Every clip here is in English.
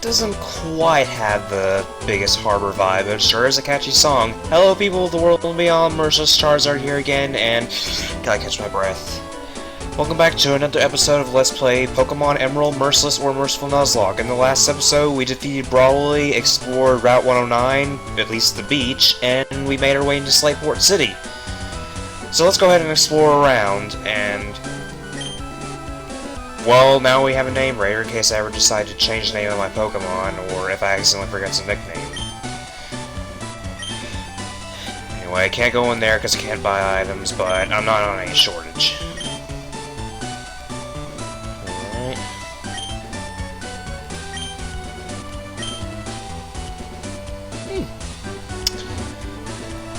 doesn't quite have the biggest harbor vibe, but it sure is a catchy song. Hello people of the world and beyond, Merciless Charizard here again, and gotta catch my breath. Welcome back to another episode of Let's Play Pokemon Emerald, Merciless, or Merciful Nuzlocke. In the last episode, we defeated Brawley, explored Route 109, at least the beach, and we made our way into Slateport City. So let's go ahead and explore around, and... well, now we have a name raider in case I ever decide to change the name of my Pokemon, or if I accidentally forget some nickname. Anyway, I can't go in there because I can't buy items, but I'm not on any shortage. Alright.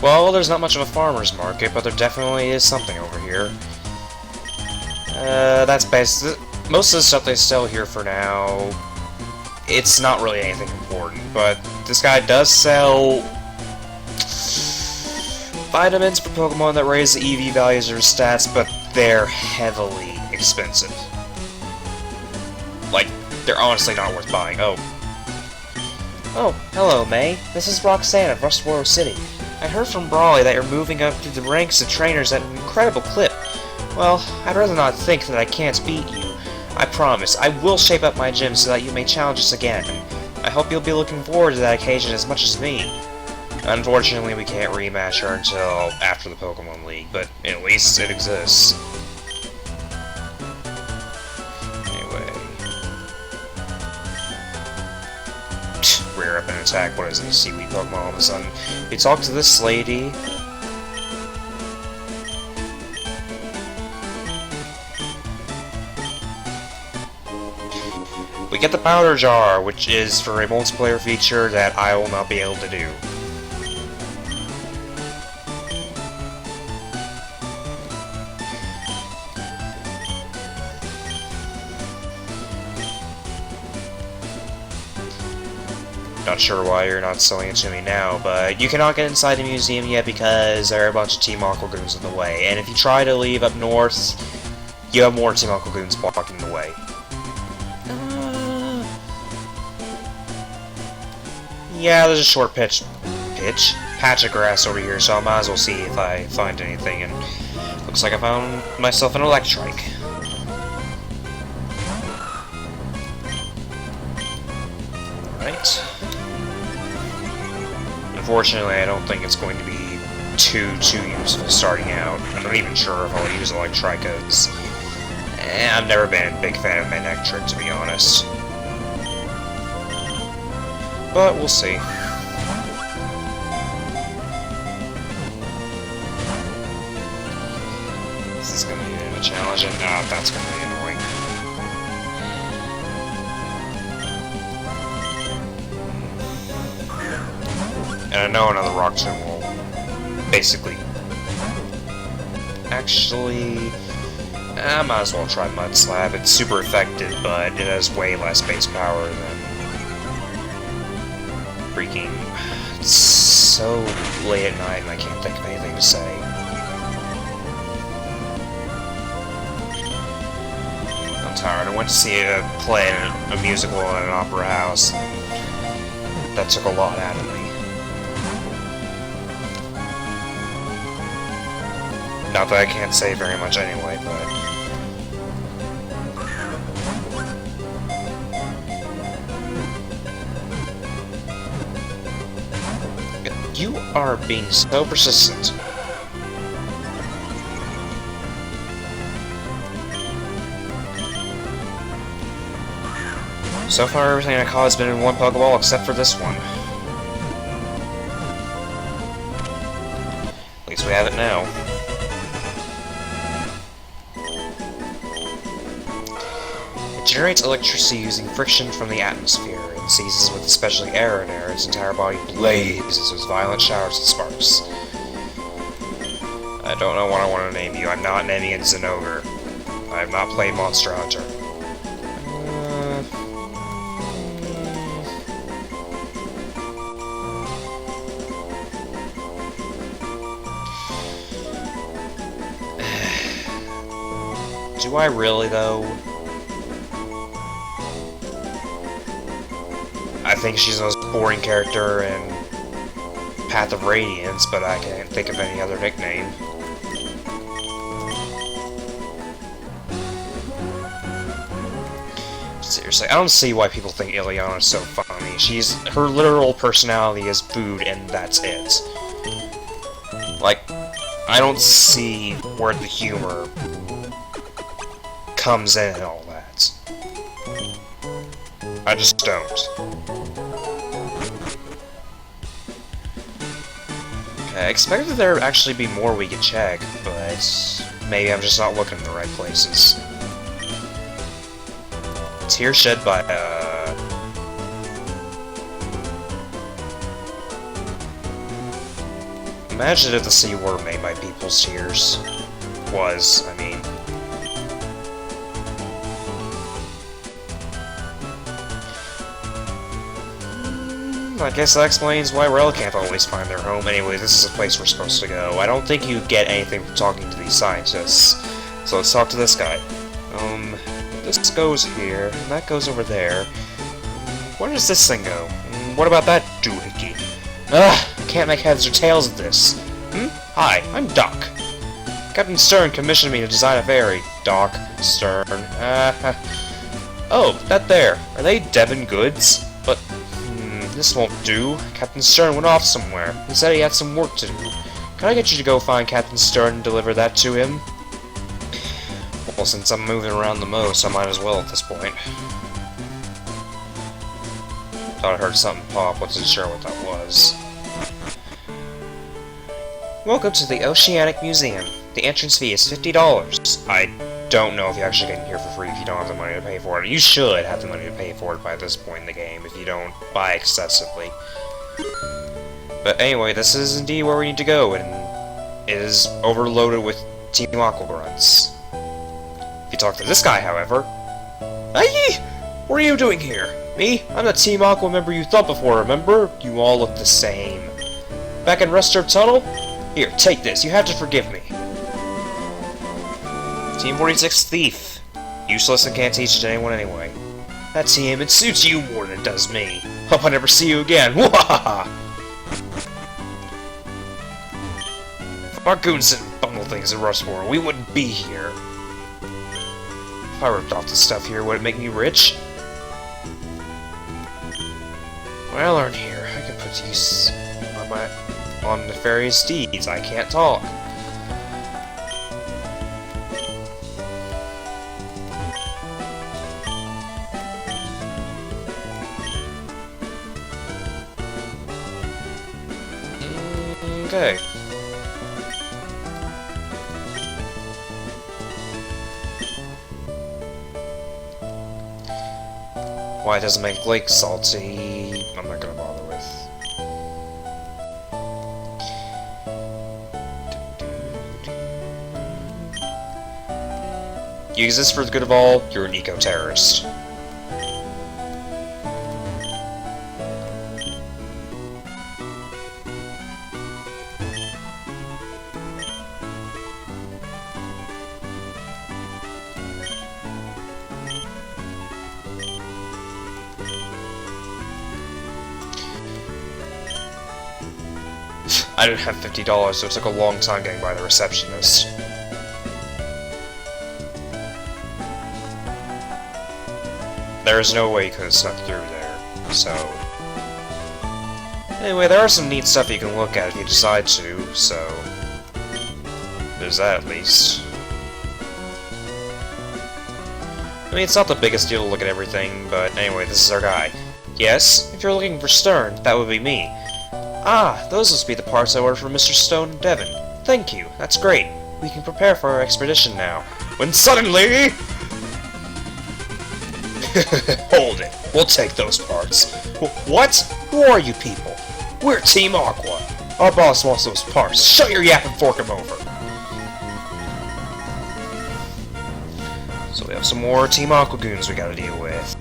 Well, there's not much of a farmer's market, but there definitely is something over here. That's basically... most of the stuff they sell here for now, it's not really anything important, but this guy does sell vitamins for Pokemon that raise the EV values of their stats, but they're heavily expensive. Like, they're honestly not worth buying. Oh, hello, May. This is Roxanne of Rustboro City. I heard from Brawley that you're moving up through the ranks of trainers at an incredible clip. Well, I'd rather not think that I can't beat you. I promise, I will shape up my gym so that you may challenge us again. I hope you'll be looking forward to that occasion as much as me. Unfortunately, we can't rematch her until after the Pokemon League, but at least it exists. Anyway. Rear up and attack, what is this, seaweed Pokemon all of a sudden? You talk to this lady. We get the Powder Jar, which is for a multiplayer feature that I will not be able to do. Not sure why you're not selling it to me now, but you cannot get inside the museum yet because there are a bunch of Team Aqua Goons in the way, and if you try to leave up north, you have more Team Aqua Goons blocking the way. Yeah, there's a short patch of grass over here, so I might as well see if I find anything, and looks like I found myself an Electrike. Alright. Unfortunately, I don't think it's going to be too useful starting out. I'm not even sure if I'll use Electrike, because I've never been a big fan of Manectric, to be honest. But we'll see. This is going to be a challenge, and that's going to be annoying. And I know another Rock Tomb will basically... actually... I might as well try Mud Slap. It's super effective, but it has way less base power than... freaking... it's so late at night and I can't think of anything to say. I'm tired. I went to see a play in a musical at an opera house. That took a lot out of me. Not that I can't say very much anyway, but... you are being so persistent. So far, everything I caught has been in one Pokeball except for this one. At least we have it now. It generates electricity using friction from the atmosphere. Seizes with especially air in air, its entire body blazes with violent showers of sparks. I don't know what I want to name you. I'm not naming it Zinogre. I have not played Monster Hunter. Do I really, though? think she's the most boring character in Path of Radiance, but I can't think of any other nickname. Seriously, I don't see why people think Ileana's so funny. Her literal personality is food, and that's it. Like, I don't see where the humor comes in and all that. I just don't. Okay, I expected there would actually be more we could check, but maybe I'm just not looking in the right places. Tear shed by, Imagine if the sea were made by people's tears. I mean. I guess that explains why Rel can't always find their home. Anyway, this is a place we're supposed to go. I don't think you get anything from talking to these scientists. So let's talk to this guy. This goes here, and that goes over there. Where does this thing go? What about that doohickey? Ugh, can't make heads or tails of this. Hi, I'm Doc. Captain Stern commissioned me to design a ferry. Doc, Stern, Oh, that there. Are they Devon goods? But, this won't do. Captain Stern went off somewhere. He said he had some work to do. Can I get you to go find Captain Stern and deliver that to him? Well, since I'm moving around the most, I might as well at this point. Thought I heard something pop, wasn't sure what that was. Welcome to the Oceanic Museum. The entrance fee is $50. I don't know if you actually get in here for free if you don't have the money to pay for it. You should have the money to pay for it by this point in the game if you don't buy excessively. But anyway, this is indeed where we need to go, and it is overloaded with Team Aqua grunts. If you talk to this guy, however... Aye! What are you doing here? Me? I'm the Team Aqua member you thought before, remember? You all look the same. Back in Restorb Tunnel? Here, take this. You have to forgive me. Team 46 Thief. Useless and can't teach it to anyone anyway. That team, it suits you more than it does me. Hope I never see you again. Wahaha! If our goons didn't bundle things in Rustboro, we wouldn't be here. If I ripped off the stuff here, would it make me rich? What I learned here, I can put use on nefarious deeds. I can't talk. Okay. Why it doesn't make Lake salty, I'm not gonna bother with. You exist for the good of all, you're an eco-terrorist. I didn't have $50, so it took a long time getting by the receptionist. There's no way you could have snuck through there, so... Anyway, there are some neat stuff you can look at if you decide to, so... There's that, at least. I mean, it's not the biggest deal to look at everything, but anyway, this is our guy. Yes? If you're looking for Stern, that would be me. Ah, those must be the parts I ordered from Mr. Stone and Devon. Thank you, that's great. We can prepare for our expedition now. When suddenly... Hold it, we'll take those parts. What? Who are you people? We're Team Aqua. Our boss wants those parts. Shut your yap and fork him over. So we have some more Team Aqua goons we gotta deal with.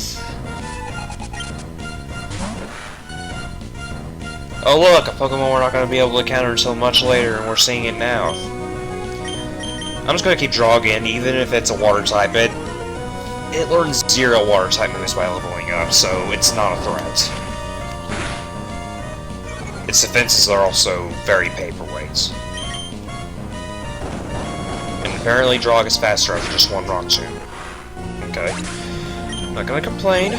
Oh look, a Pokemon we're not going to be able to encounter until much later, and we're seeing it now. I'm just going to keep Dogg in, even if it's a water type. It learns 0 water type moves by leveling up, so it's not a threat. its defenses are also very paperweight. And apparently Dogg is faster after just one rock tomb. Okay. Not gonna complain.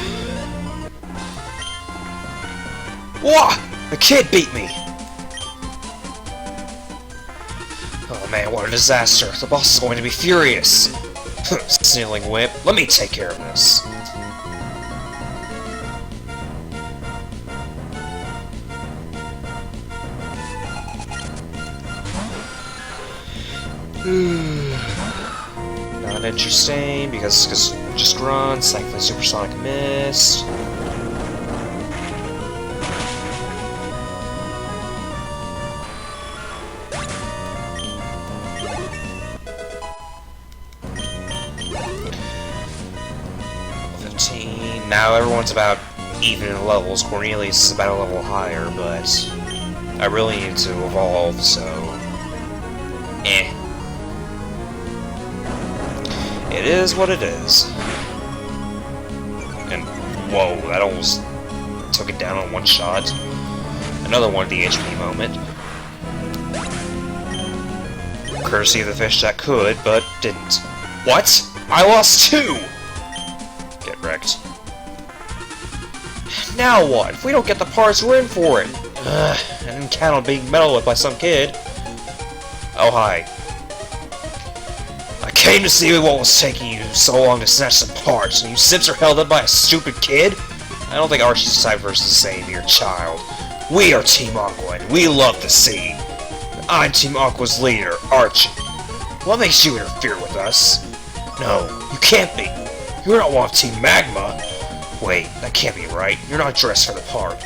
Whoa! The kid beat me! Oh man, what a disaster. The boss is going to be furious. Snealing wimp, let me take care of this. Not interesting, because just run, cycling supersonic mist. Now everyone's about even in levels. Cornelius is about a level higher, but I really need to evolve, so it is what it is. And whoa, that almost took it down on one shot. Another one of the HP moment. Courtesy of the fish that could, but didn't. What? I lost 2! Get wrecked. Now what? If we don't get the parts, we're in for it. I didn't count on being meddled with by some kid. Oh, hi. I came to see what was taking you so long to snatch some parts, and you simps are held up by a stupid kid? I don't think Archie's Cypher's the same, your child. We are Team Aqua, and we love the sea. I'm Team Aqua's leader, Archie. What makes you interfere with us? No, you can't be. You're not one of Team Magma. Wait, that can't be right. You're not dressed for the part.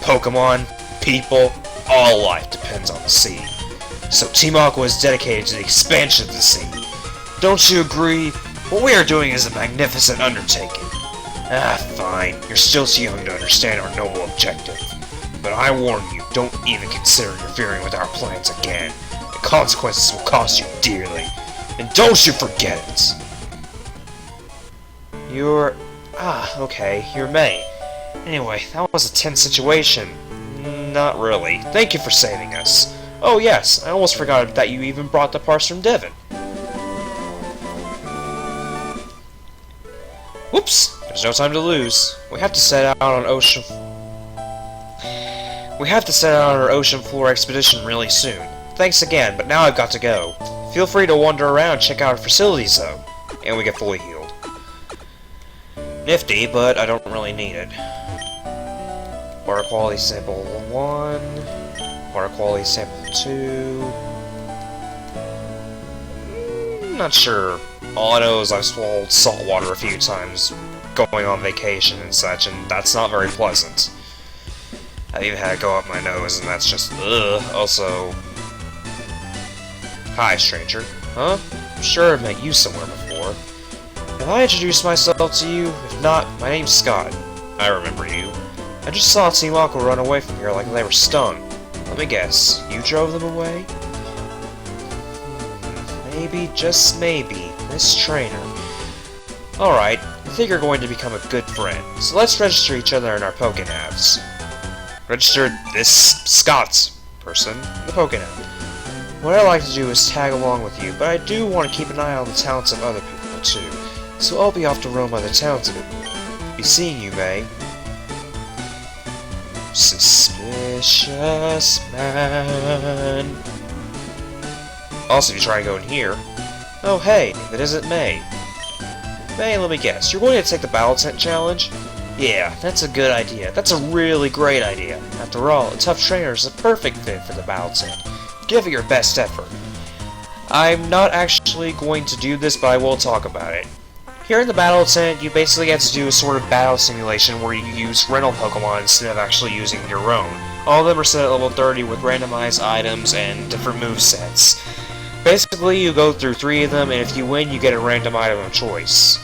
Pokemon, people, all life depends on the sea. So Team Aqua is dedicated to the expansion of the sea. Don't you agree? What we are doing is a magnificent undertaking. Ah, fine. You're still too young to understand our noble objective. But I warn you, don't even consider interfering with our plans again. The consequences will cost you dearly. And don't you forget it! You're... okay, you're May. Anyway, that was a tense situation. Not really. Thank you for saving us. Oh yes, I almost forgot that you even brought the parts from Devon. Whoops! There's no time to lose. We have to set out on our ocean floor expedition really soon. Thanks again, but now I've got to go. Feel free to wander around, check out our facilities though. And we get fully healed. Nifty, but I don't really need it. Water quality sample 1, water quality sample 2. Not sure. All I know is I've swallowed salt water a few times going on vacation and such, and that's not very pleasant. I've even had it go up my nose, and that's just ugh. Also, hi, stranger. Huh? I'm sure I've met you somewhere before. Have I introduced myself to you? If not, my name's Scott. I remember you. I just saw Team Aqua run away from here like they were stung. Let me guess, you drove them away? Maybe, just maybe, this trainer. Alright, I think you're going to become a good friend, so let's register each other in our Pokénavs. Register this Scott person in the Pokénav. What I like to do is tag along with you, but I do want to keep an eye on the talents of other people too. So I'll be off to roam other towns a bit more. Be seeing you, May. Suspicious man. Also, if you try to go in here... Oh hey, that isn't May. May, let me guess, you're going to take the Battle Tent Challenge? Yeah, that's a good idea. That's a really great idea. After all, a tough trainer is a perfect fit for the Battle Tent. Give it your best effort. I'm not actually going to do this, but I will talk about it. Here in the Battle Tent, you basically get to do a sort of battle simulation where you use rental Pokemon instead of actually using your own. All of them are set at level 30 with randomized items and different movesets. Basically, you go through 3 of them, and if you win, you get a random item of choice.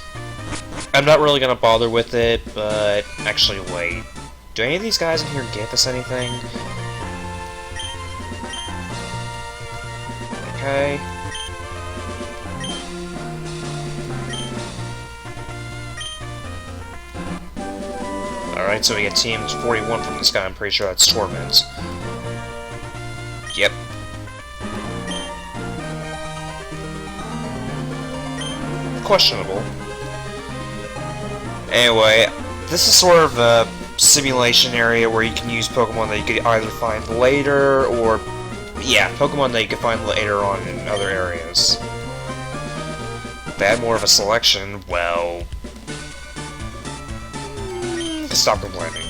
I'm not really going to bother with it, but... Actually, wait. Do any of these guys in here give us anything? Okay. right? So we get Team 41 from this guy. I'm pretty sure that's Torment. Yep. Questionable. Anyway, this is sort of a simulation area where you can use Pokemon that you could either find later, or... yeah, Pokemon that you could find later on in other areas. If they had more of a selection, well... stop complaining.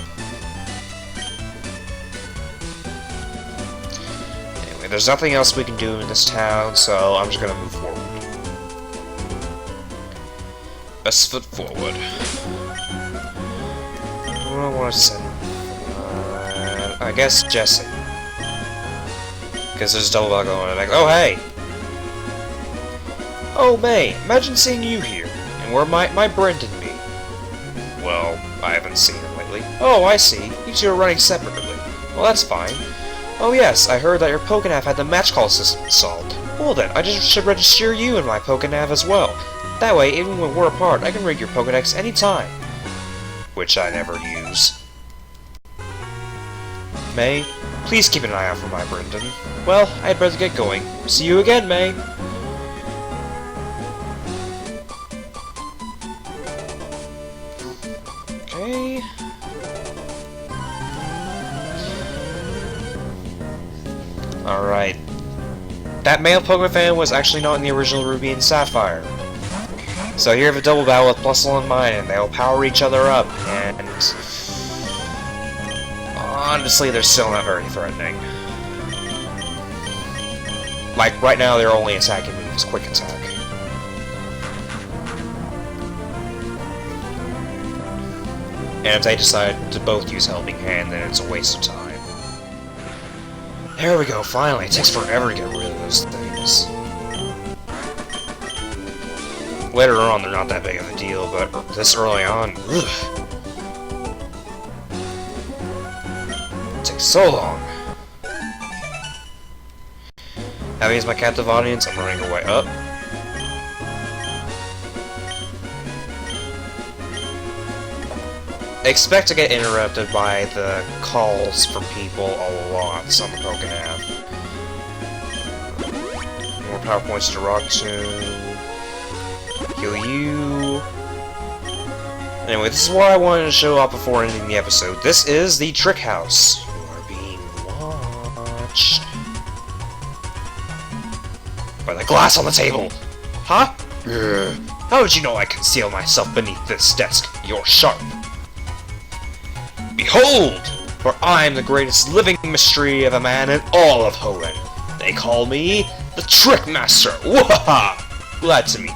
Anyway, there's nothing else we can do in this town, so I'm just gonna move forward. Best foot forward. What do I want to send? I guess Jesse. Because there's a double bug going on. Like, oh hey! Oh May, imagine seeing you here. And where might my Brendan be? Well, I haven't seen him lately. Oh, I see. You two are running separately. Well, that's fine. Oh yes, I heard that your Pokénav had the match call system installed. Well then, I just should register you in my Pokénav as well. That way, even when we're apart, I can rig your Pokédex anytime. Which I never use. May, please keep an eye out for my Brendan. Well, I'd better get going. See you again, May. Okay. Alright. That male Pokemon fan was actually not in the original Ruby and Sapphire. So here we have a double battle with Plusle and mine, and they'll power each other up, and... honestly, they're still not very threatening. Like, right now, their only attacking move is Quick Attack. And if they decide to both use Helping Hand, then it's a waste of time. There we go, finally. It takes forever to get rid of those things. Later on, they're not that big of a deal, but this early on, ugh. It takes so long. Having as my captive audience, I'm running away up. Expect to get interrupted by the calls from people a lot on the Pokénav. More power points to Rock Tomb. Heal you. Anyway, this is what I wanted to show off before ending the episode. This is the Trick House. You are being watched by the glass on the table. Huh? How did you know I conceal myself beneath this desk? You're sharp. Behold! For I am the greatest living mystery of a man in all of Hoenn. They call me the Trick Master. Wahaha! Glad to meet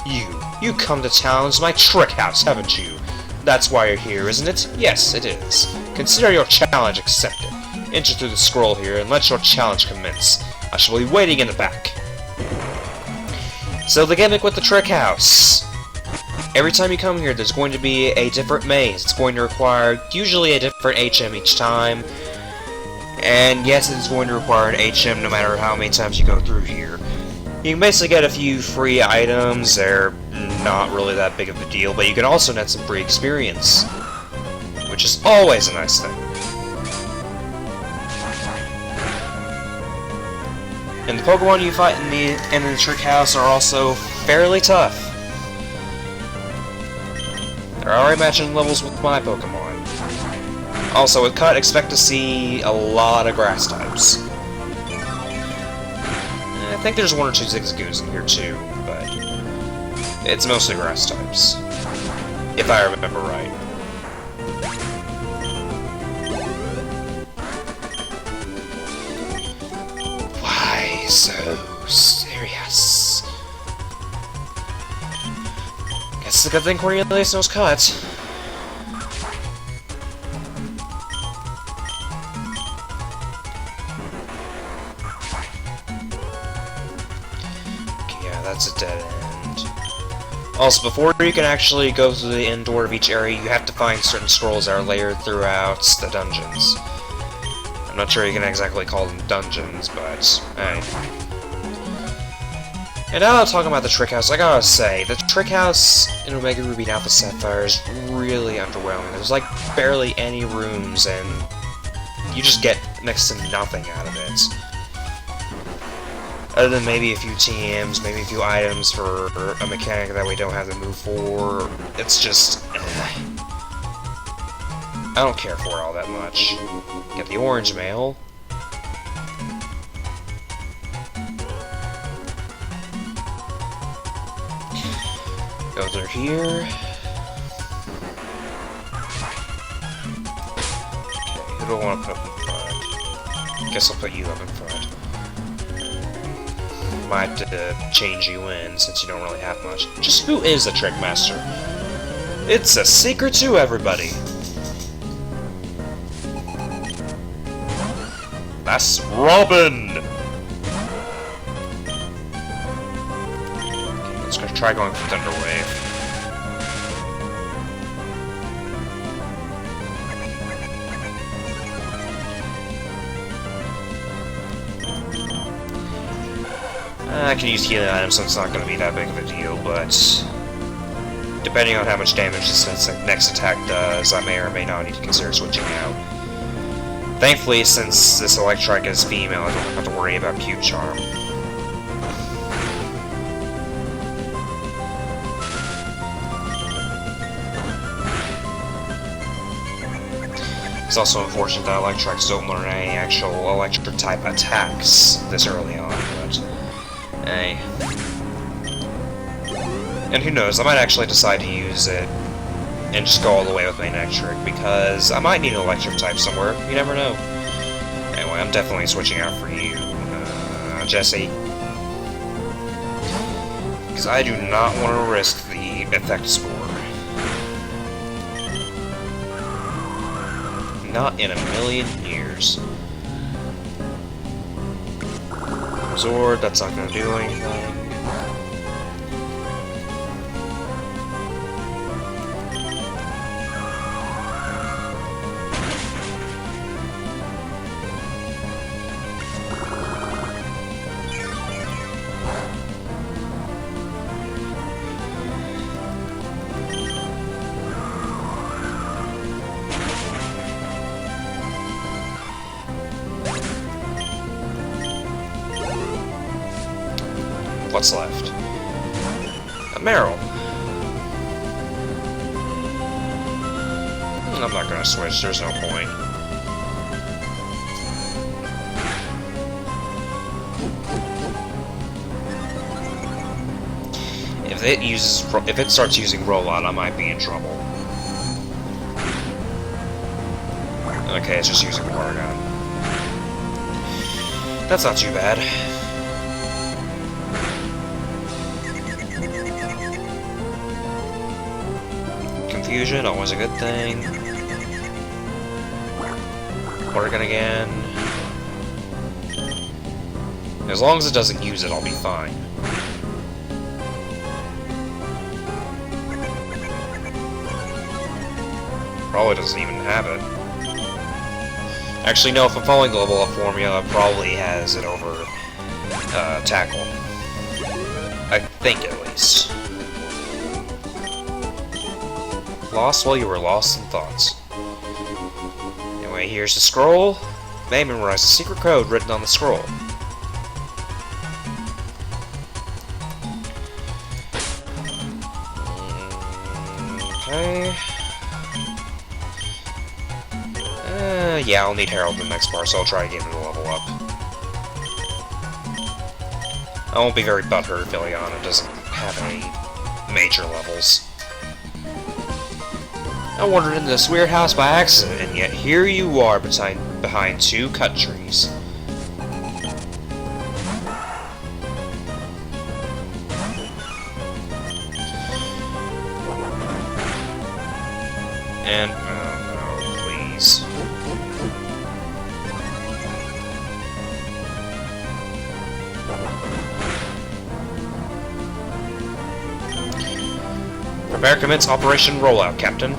you. You come to challenge my trick house, haven't you? That's why you're here, isn't it? Yes, it is. Consider your challenge accepted. Enter through the scroll here and let your challenge commence. I shall be waiting in the back. So the gimmick with the trick house. Every time you come here, there's going to be a different maze. It's going to require usually a different HM each time. And yes, it's going to require an HM no matter how many times you go through here. You can basically get a few free items. They're not really that big of a deal, but you can also net some free experience, which is always a nice thing. And the Pokemon you fight in the Trick House are also fairly tough. They're already matching levels with my Pokemon. Also, with Cut, expect to see a lot of grass types. I think there's one or two Zigzagoos in here too, but it's mostly grass types, if I remember right. Why so serious? Guess it's a good thing Cornelius knows Cut. That's a dead end. Also, before you can actually go through the end door of each area, you have to find certain scrolls that are layered throughout the dungeons. I'm not sure you can exactly call them dungeons, but hey. And now talking about the Trick House, I gotta say, the Trick House in Omega Ruby and Alpha Sapphire is really underwhelming. There's like barely any rooms, and you just get next to nothing out of it. Other than maybe a few TMs, maybe a few items for a mechanic that we don't have to move for. It's just... I don't care for it all that much. Get the orange mail. Go through here. Okay, who do I want to put up in front? Guess I'll put you up in front. Might have to change you in, since you don't really have much. Just who is the Trick Master? It's a secret to everybody. That's Robin! Okay, let's go try going for Thunder Wave. I can use healing items, so it's not going to be that big of a deal, but depending on how much damage this next attack does, I may or may not need to consider switching out. Thankfully, since this Electrike is female, I don't have to worry about Cute Charm. It's also unfortunate that Electrics don't learn any actual Electric-type attacks this early on, but... hey. And who knows, I might actually decide to use it and just go all the way with main Electric, because I might need an Electric type somewhere. You never know. Anyway, I'm definitely switching out for you, Jesse. Because I do not want to risk the Effect Spore. Not in a million years. Zord, that's not going to do anything. What's left? A Meryl. I'm not gonna switch, there's no point. If it starts using rollout, I might be in trouble. Okay, it's just using water gun. That's not too bad. Confusion, always a good thing. Water gun again. As long as it doesn't use it, I'll be fine. Probably doesn't even have it. Actually, no, if I'm following the level up formula, it probably has it over Tackle. I think, at least. Lost while you were lost in thoughts. Anyway, here's the scroll. May memorize the secret code written on the scroll. Okay. Yeah, I'll need Herald in the next part, so I'll try to get him to level up. I won't be very butthurt if Ileana doesn't have any major levels. I wandered into this weird house by accident, and yet here you are behind two cut trees. And, oh, please. Prepare to commence Operation Rollout, Captain.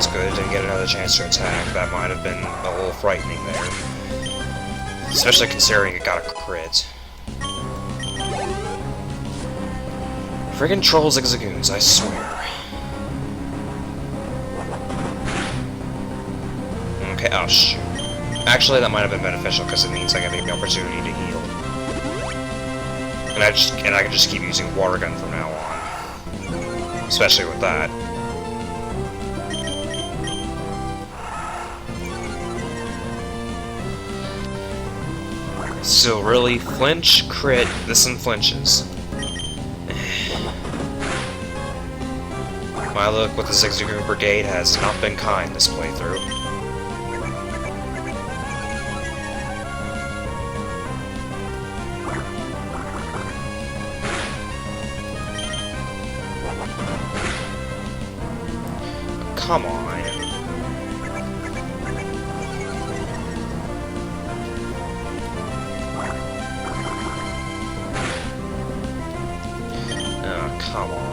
that's good. Didn't get another chance to attack. That might have been a little frightening there. Especially considering it got a crit. Friggin' troll zigzagoons, I swear. Okay, oh shoot. Actually, that might have been beneficial because it means I get the opportunity to heal. And I can just keep using water gun from now on. Especially with that. Still really flinch, crit, this one flinches. My luck with the Zigzagoon Brigade has not been kind this playthrough. Come on. Oh, come on.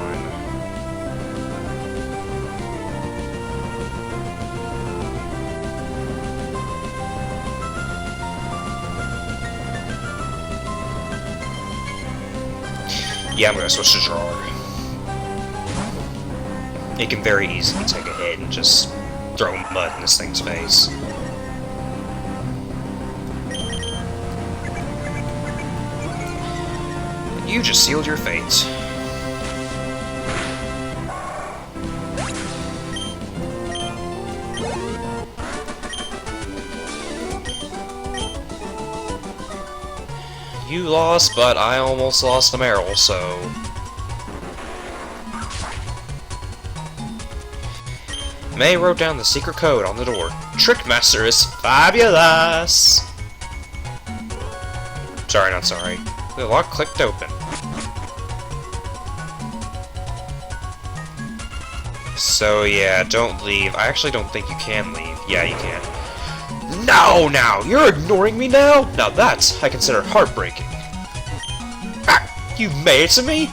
Yeah, I'm gonna switch to drawer. It can very easily take a hit and just throw mud in this thing's face. You just sealed your fate. You lost, but I almost lost a Meryl, so... May wrote down the secret code on the door. Trickmaster is fabulous! Sorry, not sorry. The lock clicked open. So yeah, don't leave. I actually don't think you can leave. Yeah, you can. No, now! You're ignoring me now? Now that's, I consider, heartbreaking. Ah! You made it to me?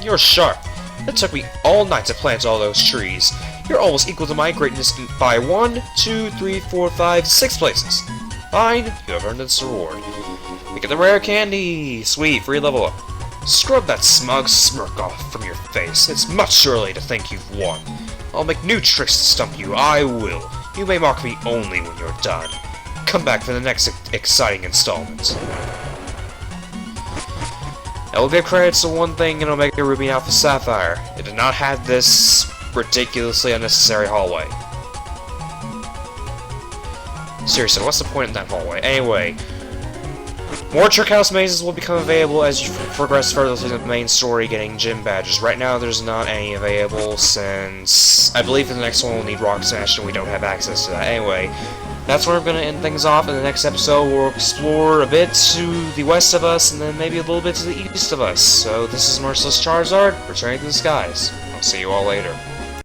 You're sharp. It took me all night to plant all those trees. You're almost equal to my greatness by 1, 2, 3, 4, 5, 6 places. Fine, you have earned this reward. We get the rare candy! Sweet, free level up. Scrub that smug smirk off from your face. It's much too early to think you've won. I'll make new tricks to stump you, I will. You may mock me only when you're done. Come back for the next exciting installment. I will give credits to one thing in Omega Ruby and Alpha Sapphire. It did not have this ridiculously unnecessary hallway. Seriously, what's the point in that hallway? Anyway, more trick house mazes will become available as you progress further through the main story, getting gym badges. Right now, there's not any available since I believe in the next one we'll need Rock Smash, and we don't have access to that. Anyway, that's where we're going to end things off. In the next episode, we'll explore a bit to the west of us, and then maybe a little bit to the east of us. So, this is Merciless Charizard, returning to the skies. I'll see you all later.